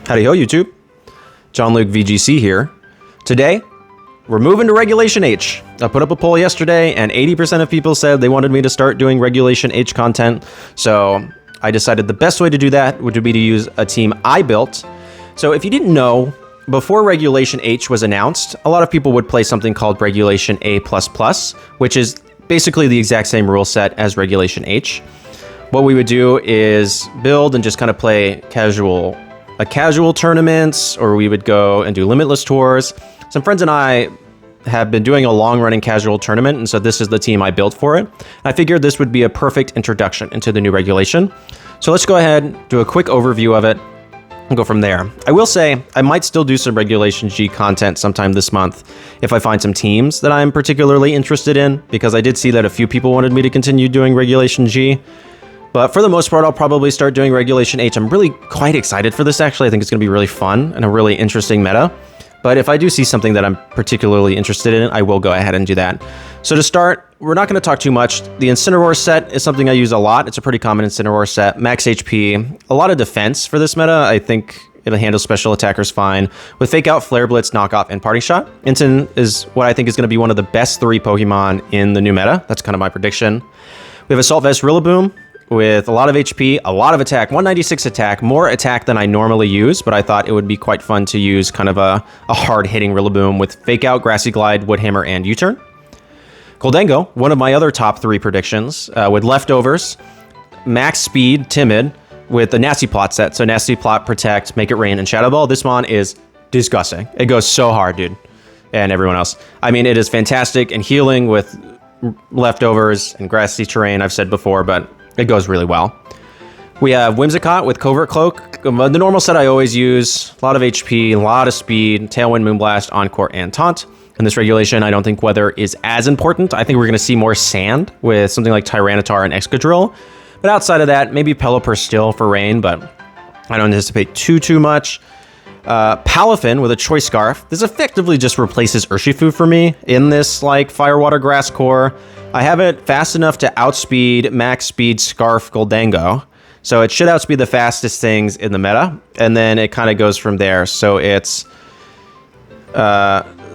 Howdy ho, YouTube. Jon-Luke VGC here. Today, we're moving to Regulation H. I put up a poll yesterday, and 80% of people said they wanted me to start doing Regulation H content, so I decided the best way to do that would be to use a team I built. So if you didn't know, before Regulation H was announced, a lot of people would play something called Regulation A++, which is basically the exact same rule set as Regulation H. What we would do is build and just kind of play casual tournaments, or we would go and do limitless tours. Some friends and I have been doing a long-running casual tournament, and so this is the team I built for it. I figured this would be a perfect introduction into the new regulation. So let's go ahead, do a quick overview of it, and go from there. I will say, I might still do some Regulation G content sometime this month if I find some teams that I'm particularly interested in, because I did see that a few people wanted me to continue doing Regulation G. But for the most part, I'll probably start doing Regulation H. I'm really quite excited for this, actually. I think it's going to be really fun and a really interesting meta. But if I do see something that I'm particularly interested in, I will go ahead and do that. So to start, we're not going to talk too much. The Incineroar set is something I use a lot. It's a pretty common Incineroar set. Max HP, a lot of defense for this meta. I think it'll handle special attackers fine. With Fake Out, Flare Blitz, Knockoff, and Parting Shot, Incin is what I think is going to be one of the best 3 Pokemon in the new meta. That's kind of my prediction. We have Assault Vest Rillaboom with a lot of HP, a lot of attack, 196 attack, more attack than I normally use, but I thought it would be quite fun to use kind of a hard-hitting Rillaboom with Fake Out, Grassy Glide, Woodhammer, and U-Turn. Gholdengo, one of my other top 3 predictions, with Leftovers, Max Speed, Timid, with the Nasty Plot set, so Nasty Plot, Protect, Make It Rain, and Shadow Ball. This mon is disgusting. It goes so hard, dude, and everyone else. I mean, it is fantastic and healing with Leftovers and Grassy Terrain, I've said before, but it goes really well. We have Whimsicott with Covert Cloak, the normal set I always use. A lot of HP, a lot of speed, Tailwind, Moonblast, Encore, and Taunt. In this regulation, I don't think weather is as important. I think we're going to see more sand with something like Tyranitar and Excadrill. But outside of that, maybe Pelipper still for rain, but I don't anticipate too much. Palafin with a Choice Scarf. This effectively just replaces Urshifu for me in this like Fire, Water, Grass core. I have it fast enough to outspeed Max Speed Scarf Gholdengo. So it should outspeed the fastest things in the meta. And then it kind of goes from there. So it's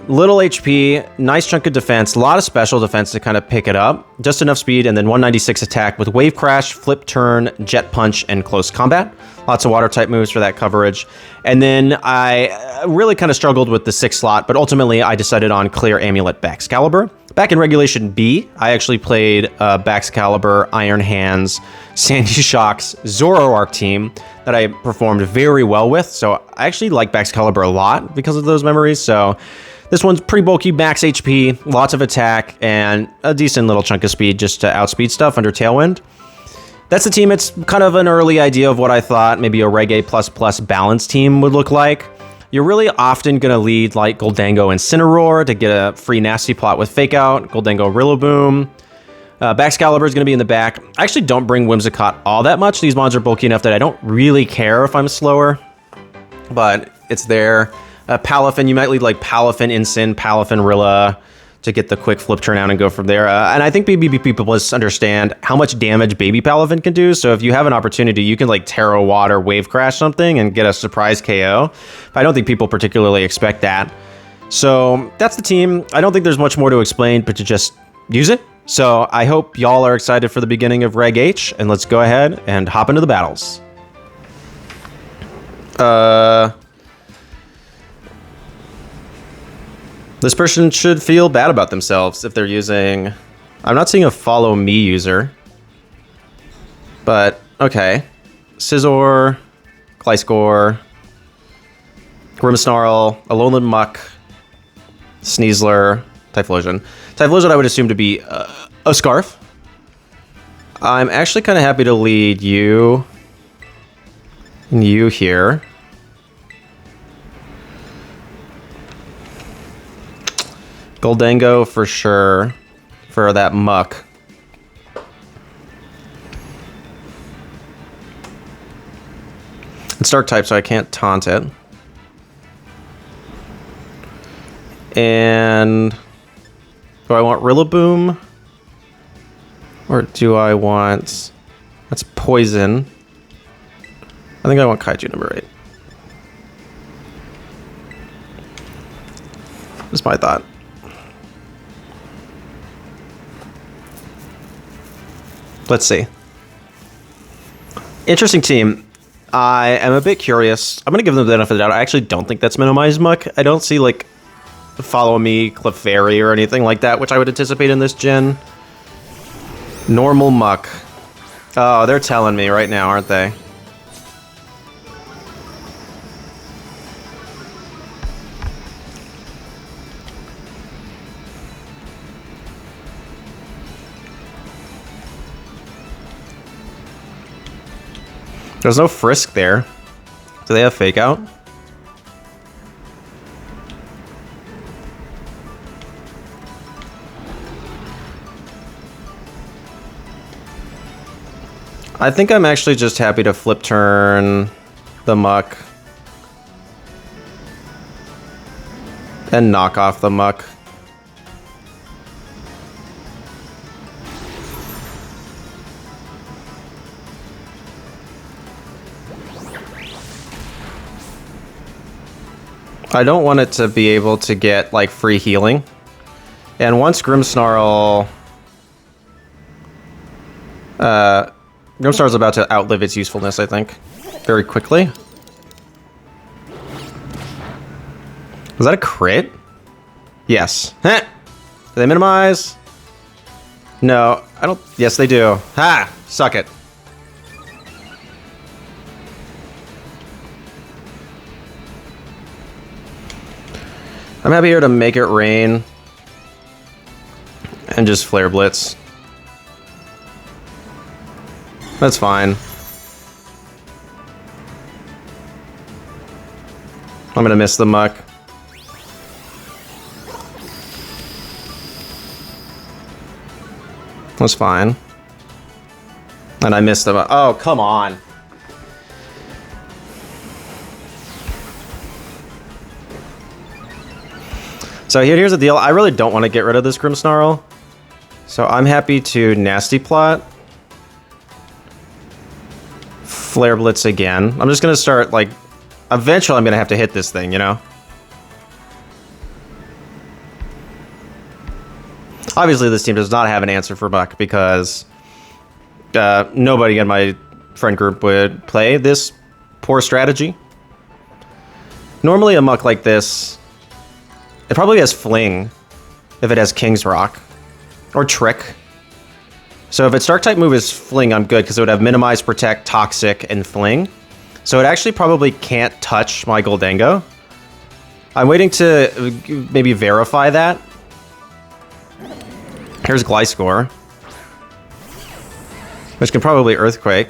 little HP, nice chunk of defense, a lot of special defense to kind of pick it up. Just enough speed, and then 196 attack with Wave Crash, Flip Turn, Jet Punch, and Close Combat. Lots of water type moves for that coverage. And then I really kind of struggled with the 6 slot, but ultimately I decided on Clear Amulet Baxcalibur. Back in Regulation B, I actually played Baxcalibur, Iron Hands, Sandy Shock's Zoroark team that I performed very well with. So I actually like Baxcalibur a lot because of those memories. So this one's pretty bulky, max HP, lots of attack, and a decent little chunk of speed just to outspeed stuff under Tailwind. That's the team. It's kind of an early idea of what I thought maybe a REG A++ balance team would look like. You're really often going to lead like Gholdengo and Incineroar to get a free Nasty Plot with Fake Out, Gholdengo Rillaboom. Baxcalibur is going to be in the back. I actually don't bring Whimsicott all that much. These mons are bulky enough that I don't really care if I'm slower, but it's there. Palafin, you might lead like Palafin, Incin, Palafin, Rilla to get the quick flip turn out and go from there. And I think BB people just understand how much damage Baby Palafin can do. So if you have an opportunity, you can like Terra Water, Wave Crash something and get a surprise KO. But I don't think people particularly expect that. So that's the team. I don't think there's much more to explain, but to just use it. So I hope y'all are excited for the beginning of Reg H, and let's go ahead and hop into the battles. This person should feel bad about themselves if they're using... I'm not seeing a follow me user. But, okay. Scizor, Gliscor, Grimmsnarl, Alolan Muck, Sneasler, Typhlosion. Typhlosion I would assume to be a Scarf. I'm actually kind of happy to lead you and you here. Gholdengo for sure for that Muck. It's Dark type, so I can't taunt it. And do I want Rillaboom? Or do I want... That's Poison. I think I want Kaiju number 8. Just my thought. Let's see. Interesting team. I am a bit curious. I'm going to give them the benefit of the doubt. I actually don't think that's minimized muck. I don't see, like, Follow Me, Clefairy, or anything like that, which I would anticipate in this gen. Normal muck. Oh, they're telling me right now, aren't they? There's no Frisk there. Do they have Fake Out? I think I'm actually just happy to flip turn the muck and knock off the muck. I don't want it to be able to get, like, free healing. And once Grimmsnarl... Grimmsnarl's about to outlive its usefulness, I think. Very quickly. Was that a crit? Yes. Heh! Do they minimize? No, I don't... Yes, they do. Ha! Suck it. I'm happy here to make it rain and just Flare Blitz. That's fine. I'm gonna miss the muck. That's fine. And I missed the muck. Oh, come on. So here's the deal. I really don't want to get rid of this Grimmsnarl. So I'm happy to Nasty Plot. Flare Blitz again. I'm just going to start, like... Eventually I'm going to have to hit this thing, you know? Obviously this team does not have an answer for Muck because... nobody in my friend group would play this poor strategy. Normally a Muck like this... It probably has Fling, if it has King's Rock. Or Trick. So if its Dark-type move is Fling, I'm good, because it would have Minimize, Protect, Toxic, and Fling. So it actually probably can't touch my Gholdengo. I'm waiting to maybe verify that. Here's Gliscor, which can probably Earthquake.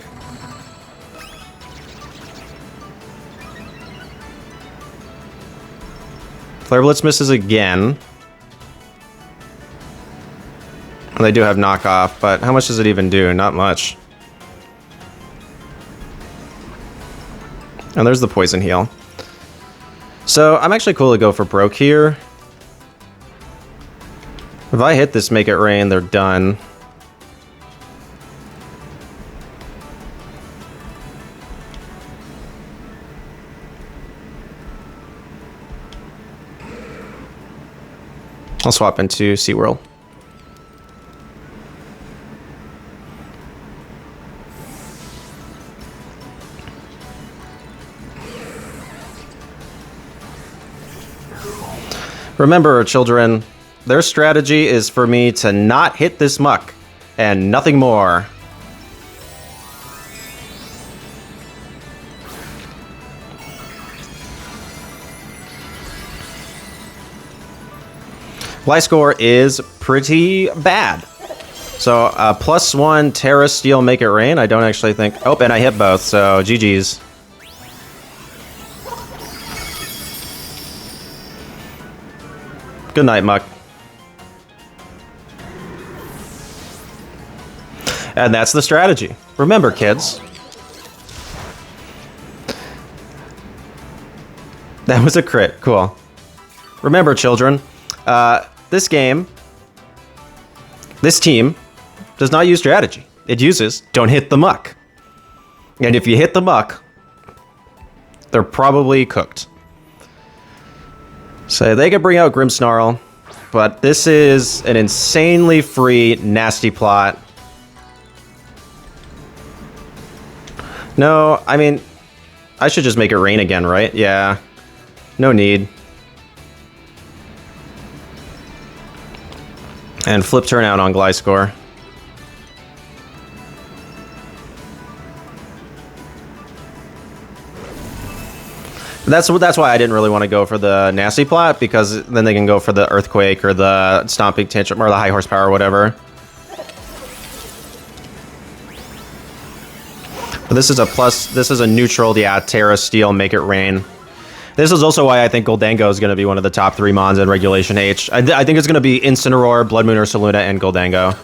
Flare Blitz misses again. And they do have knockoff, but how much does it even do? Not much. And there's the poison heal. So I'm actually cool to go for broke here. If I hit this Make It Rain, they're done. I'll swap into SeaWorld. Remember, children, their strategy is for me to not hit this muck, and nothing more. Gliscor is pretty bad. So, +1 Terra Steel Make It Rain. I don't actually think... Oh, and I hit both, so GG's. Good night, Muck. And that's the strategy. Remember, kids. That was a crit. Cool. Remember, children. This game, this team, does not use strategy. It uses don't hit the muck. And if you hit the muck, they're probably cooked. So they could bring out Grimmsnarl, but this is an insanely free, nasty plot. No, I mean, I should just make it rain again, right? Yeah. No need. And flip turn out on Gliscor. That's why I didn't really want to go for the nasty plot, because then they can go for the Earthquake or the Stomping Tantrum or the High Horsepower or whatever. But this is a plus. This is a neutral. Yeah, Terra, Steel, make it rain. This is also why I think Gholdengo is going to be one of the top 3 mons in Regulation H. I think it's going to be Incineroar, Blood Moon Ursaluna, and Gholdengo.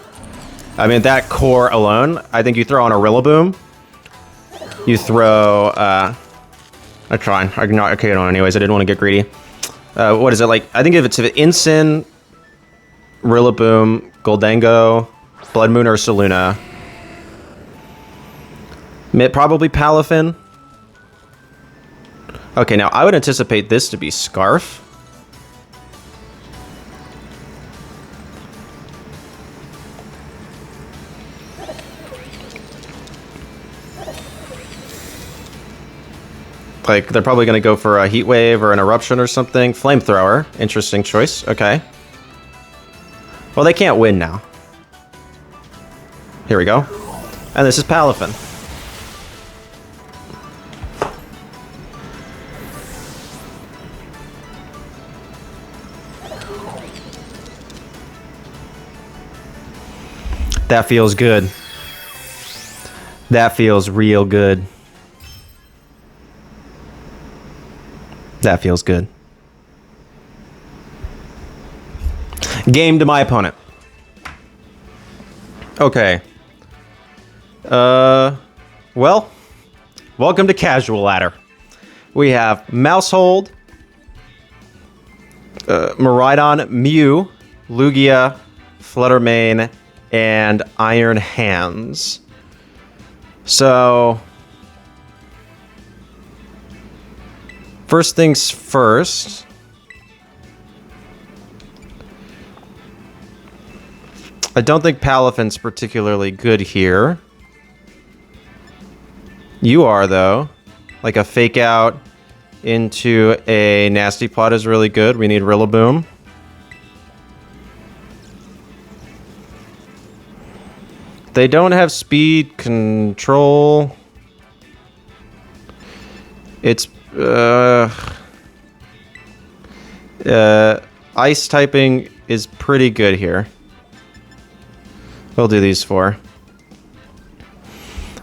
I mean, that core alone, I think you throw on a Rillaboom. You throw... That's fine. I can not okay on anyways. I didn't want to get greedy. What is it like? I think if it's Incin, Rillaboom, Gholdengo, Blood Moon Ursaluna, probably Palafin. Okay, now I would anticipate this to be Scarf. Like, they're probably going to go for a Heat Wave or an Eruption or something. Flamethrower. Interesting choice. Okay. Well, they can't win now. Here we go. And this is Palafin. That feels good. That feels real good. That feels good. Game to my opponent. Okay. Well, welcome to Casual Ladder. We have Mousehold, Miraidon, Mew, Lugia, Fluttermane, and Iron Hands. So... first things first. I don't think Palafin's particularly good here. You are, though. Like a fake out into a nasty plot is really good. We need Rillaboom. They don't have speed control. It's ice typing is pretty good here. We'll do these 4.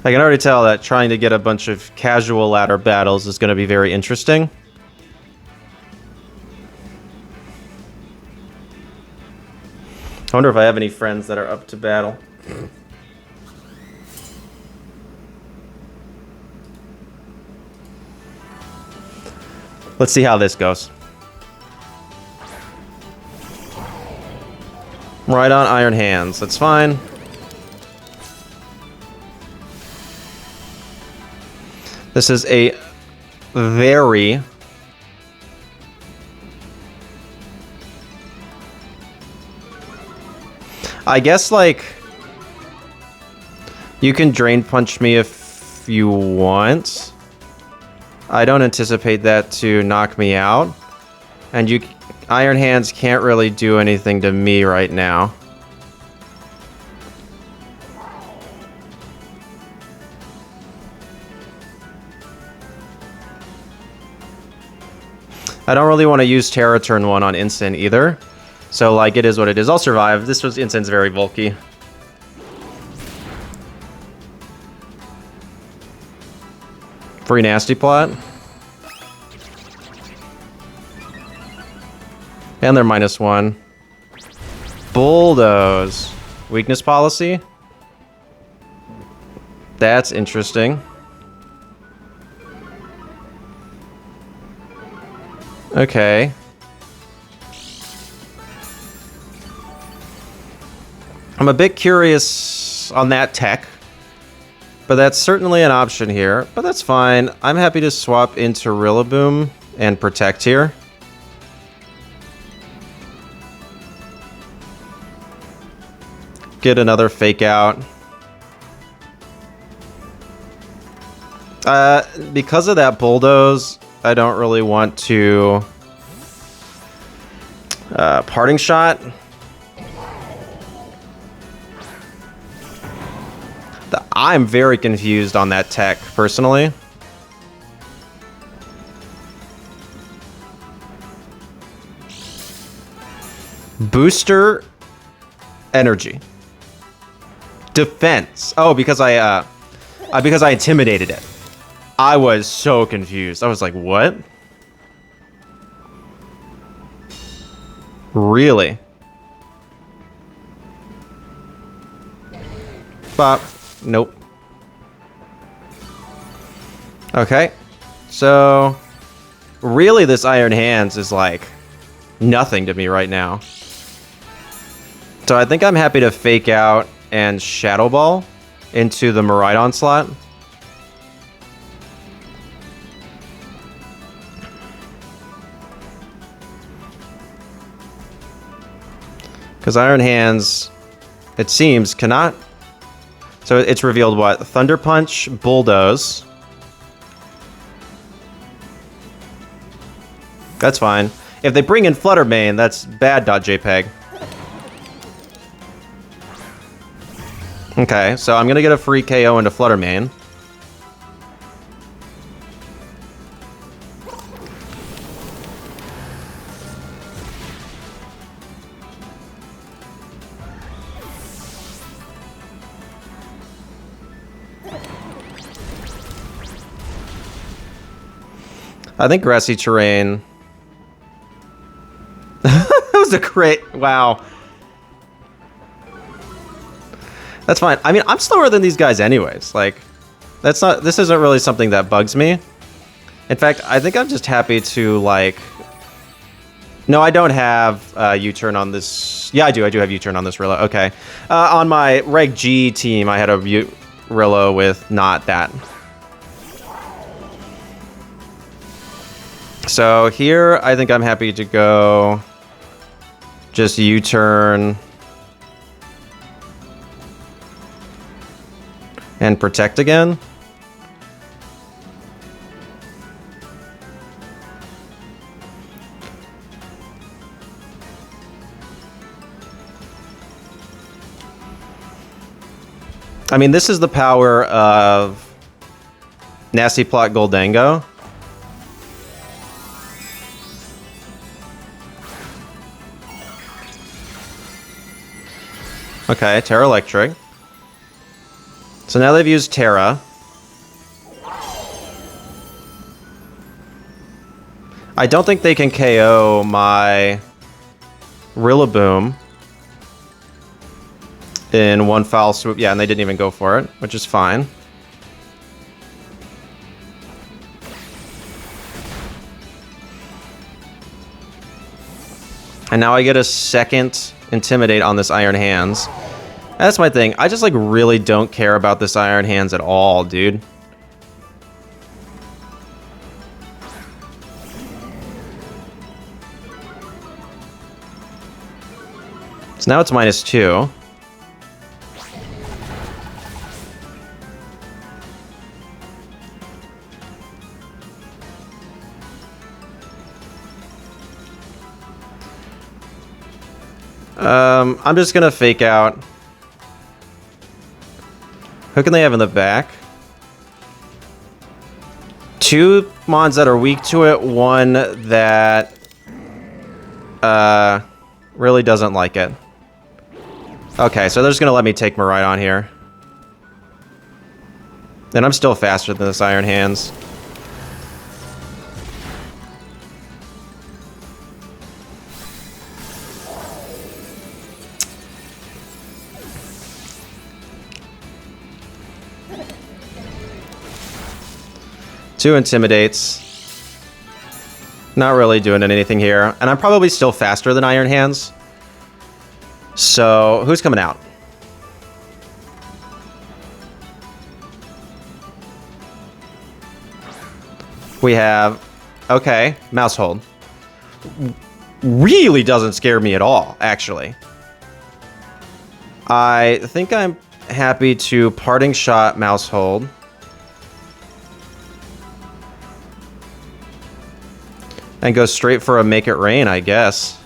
I can already tell that trying to get a bunch of casual ladder battles is going to be very interesting. I wonder if I have any friends that are up to battle. Let's see how this goes. Right on Iron Hands. That's fine. This is a very... I guess, like... you can Drain Punch me if you want. I don't anticipate that to knock me out. And you... Iron Hands can't really do anything to me right now. I don't really want to use Terra turn 1 on Incin either. So, like, it is what it is. I'll survive. This was Incin's very bulky. Free Nasty Plot. And they're -1. Bulldoze. Weakness policy. That's interesting. Okay. I'm a bit curious on that tech, but that's certainly an option here, but that's fine. I'm happy to swap into Rillaboom and Protect here. get another fake out. Because of that bulldoze, I don't really want to parting shot. I'm very confused on that tech, personally. Booster energy. Defense. Oh, because I intimidated it. I was so confused. I was like, what? Really? Bop. Nope. Okay. So, really this Iron Hands is like nothing to me right now. So I think I'm happy to fake out and Shadow Ball into the Miraidon slot. Because Iron Hands, it seems, cannot... So it's revealed what? Thunder Punch, Bulldoze. That's fine. If they bring in Flutter Mane, that's bad.jpg. Okay, so I'm gonna get a free KO into Flutter Mane. I think Grassy Terrain... That was a crit. Wow. That's fine. I mean, I'm slower than these guys anyways. Like, that's not... This isn't really something that bugs me. In fact, I think I'm just happy to, like... No, I don't have U-turn on this... Yeah, I do. I do have U-turn on this Rilla. Okay. On my Reg G team, I had a Rilla with not that. So here, I think I'm happy to go just U-turn and protect again. I mean, this is the power of Nasty Plot Gholdengo. Okay, Terra Electric. So now they've used Terra. I don't think they can KO my Rillaboom in one foul swoop. Yeah, and they didn't even go for it, which is fine. And now I get a second Intimidate on this Iron Hands. That's my thing. I just, like, really don't care about this Iron Hands at all, dude. So now it's -2. I'm just gonna fake out. Who can they have in the back? 2 mons that are weak to it, 1 that really doesn't like it. Okay, so they're just gonna let me take Miraidon here. And I'm still faster than this Iron Hands. Two Intimidates. Not really doing anything here. And I'm probably still faster than Iron Hands. So, who's coming out? We have... Okay, Mousehold. Really doesn't scare me at all, actually. I think I'm happy to Parting Shot Mouse Hold. And go straight for a Make It Rain, I guess.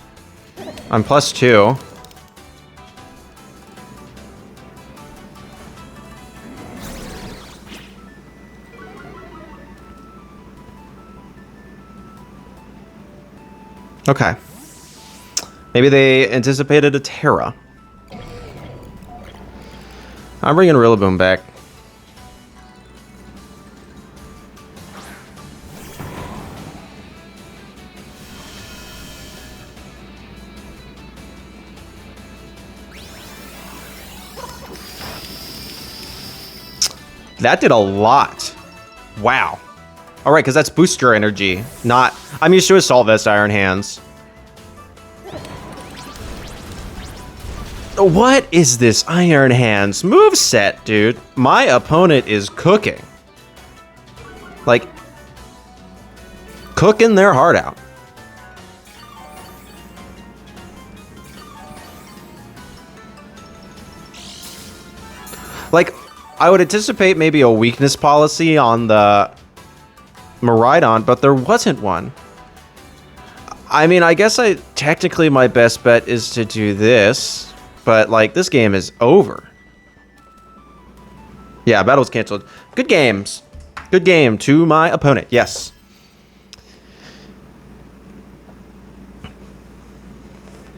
I'm +2. Okay. Maybe they anticipated a Terra. I'm bringing Rillaboom back. That did a lot. Wow. All right, because that's booster energy, not... I'm used to Assault Vest Iron Hands. What is this Iron Hands moveset, dude? My opponent is cooking. Like, cooking their heart out. Like, I would anticipate maybe a weakness policy on the Miraidon, but there wasn't one. I mean, I guess technically my best bet is to do this, but like this game is over. Yeah, battle's canceled. Good games. Good game to my opponent. Yes.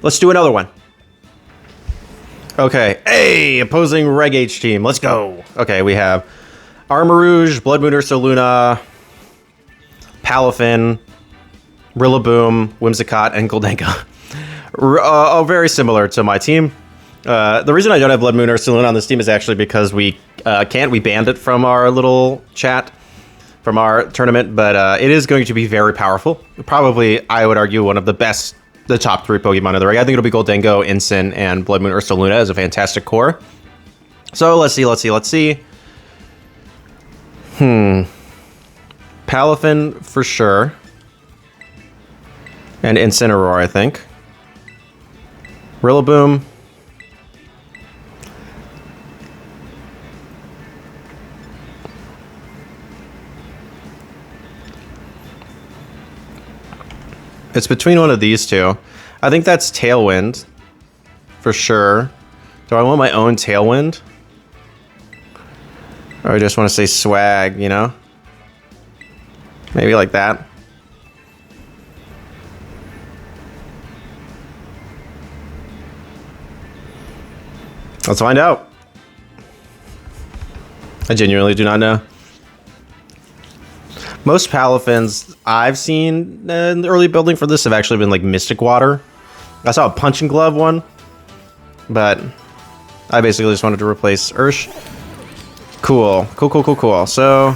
Let's do another one. Okay. Hey, opposing Reg H team. Let's go. Okay, we have Armarouge, Blood Moon Ursaluna, Palafin, Rillaboom, Whimsicott, and Gholdengo. Very similar to my team. The reason I don't have Blood Moon Ursaluna on this team is actually because we banned it from our little chat, from our tournament, but it is going to be very powerful. Probably, I would argue, one of the best, the top 3 Pokemon of the Reg. I think it'll be Gholdengo, Incin, and Blood Moon Ursaluna as a fantastic core. So let's see. Palafin for sure. And Incineroar, I think. Rillaboom. It's between one of these two. I think that's Tailwind. For sure. Do I want my own Tailwind? Or I just want to say Swag, you know? Maybe like that. Let's find out. I genuinely do not know. Most Palafins I've seen in the early building for this have actually been like Mystic Water. I saw a Punching Glove one, but I basically just wanted to replace Ursh. Cool. So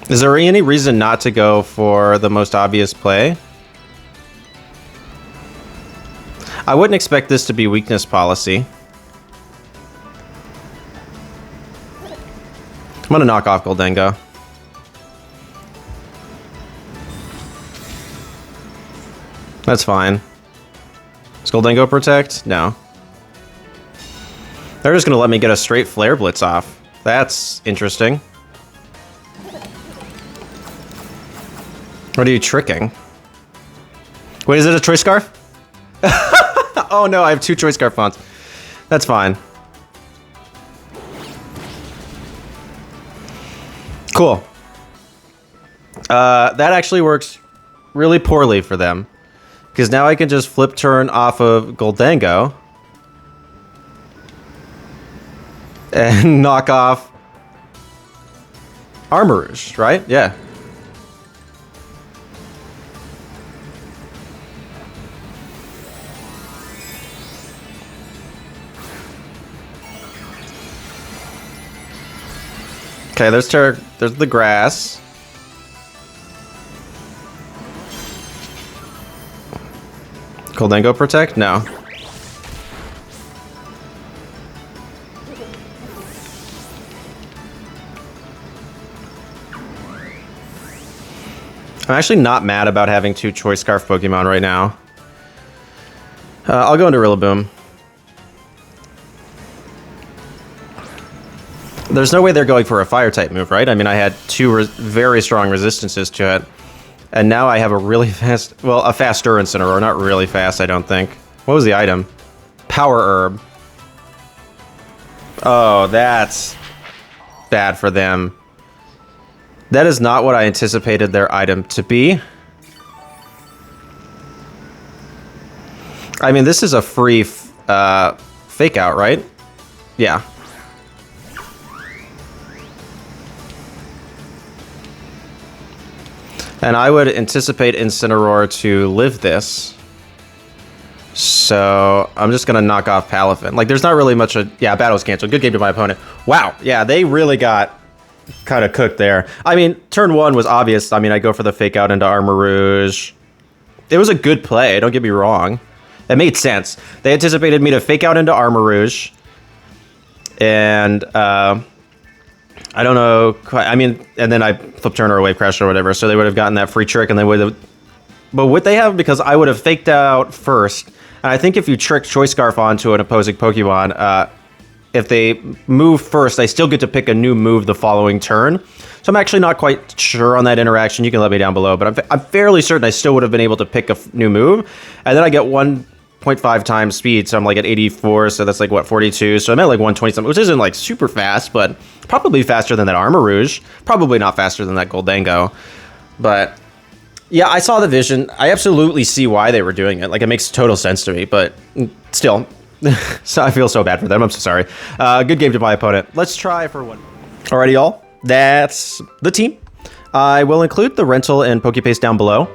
is there any reason not to go for the most obvious play? I wouldn't expect this to be weakness policy. I'm gonna knock off Gholdengo. That's fine. Does Gholdengo protect? No. They're just gonna let me get a straight Flare Blitz off. That's interesting. What are you tricking? Wait, is it a Choice Scarf? Oh no, I have 2 Choice Scarf fonts. That's fine. Cool. That actually works really poorly for them. Because now I can just flip turn off of Gholdengo. And knock off Armarouge, right? Yeah. Okay, there's the grass. Gholdengo protect? No. I'm actually not mad about having 2 Choice Scarf Pokemon right now. I'll go into Rillaboom. There's no way they're going for a Fire-type move, right? I mean, I had 2 very strong resistances to it. And now I have a really fast... Well, a faster Incineroar. Not really fast, I don't think. What was the item? Power Herb. Oh, that's bad for them. That is not what I anticipated their item to be. I mean, this is a free fake out, right? Yeah. And I would anticipate Incineroar to live this. So I'm just going to knock off Palafin. Like, there's not really much of... Yeah, battle's canceled. Good game to my opponent. Wow. Yeah, they really got kind of cooked there. I mean, turn 1 was obvious. I mean, I go for the fake out into Armarouge. It was a good play. Don't get me wrong. It made sense. They anticipated me to fake out into Armarouge. And... I don't know. I mean, and then I flip turn or a wave crash or whatever, so they would have gotten that free trick, and they would have. But what they have, because I would have faked out first, and I think if you trick Choice Scarf onto an opposing Pokemon, if they move first, they still get to pick a new move the following turn. So I'm actually not quite sure on that interaction. You can let me down below, but I'm fairly certain I still would have been able to pick a new move, and then I get 1.5 times speed, so I'm like at 84, so that's like what, 42, so I'm at like 120 something, which isn't like super fast, but probably faster than that Armarouge, probably not faster than that Gholdengo. But yeah, I saw the vision. I absolutely see why they were doing it. Like, it makes total sense to me, but still, so I feel so bad for them. I'm so sorry. Good game to my opponent. Let's try for one. Alrighty, y'all, that's the team. I will include the rental and Pokepaste down below.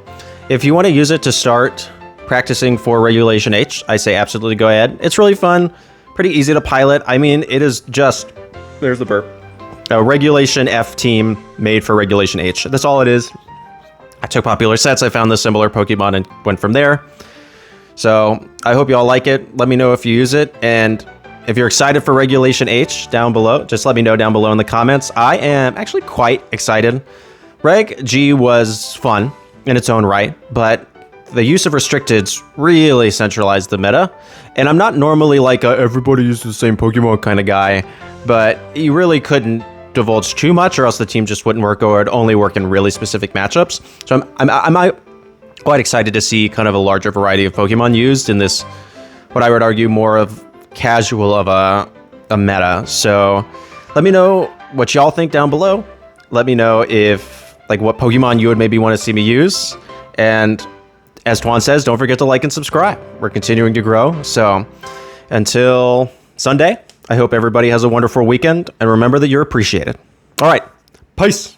If you want to use it to start practicing for Regulation H, I say absolutely go ahead. It's really fun, pretty easy to pilot. I mean, it is just, there's the burp, a Regulation F team made for Regulation H. That's all it is. I took popular sets, I found the similar Pokemon and went from there. So I hope you all like it. Let me know if you use it. And if you're excited for Regulation H down below, just let me know down below in the comments. I am actually quite excited. Reg G was fun in its own right, but the use of restricteds really centralized the meta. And I'm not normally like a everybody uses the same Pokemon kind of guy, but you really couldn't divulge too much or else the team just wouldn't work, or it'd only work in really specific matchups. So I'm quite excited to see kind of a larger variety of Pokemon used in this, what I would argue more of casual of a meta. So let me know what y'all think down below. Let me know if, like, what Pokemon you would maybe want to see me use. And as Twan says, don't forget to like and subscribe. We're continuing to grow. So until Sunday, I hope everybody has a wonderful weekend, and remember that you're appreciated. All right, peace.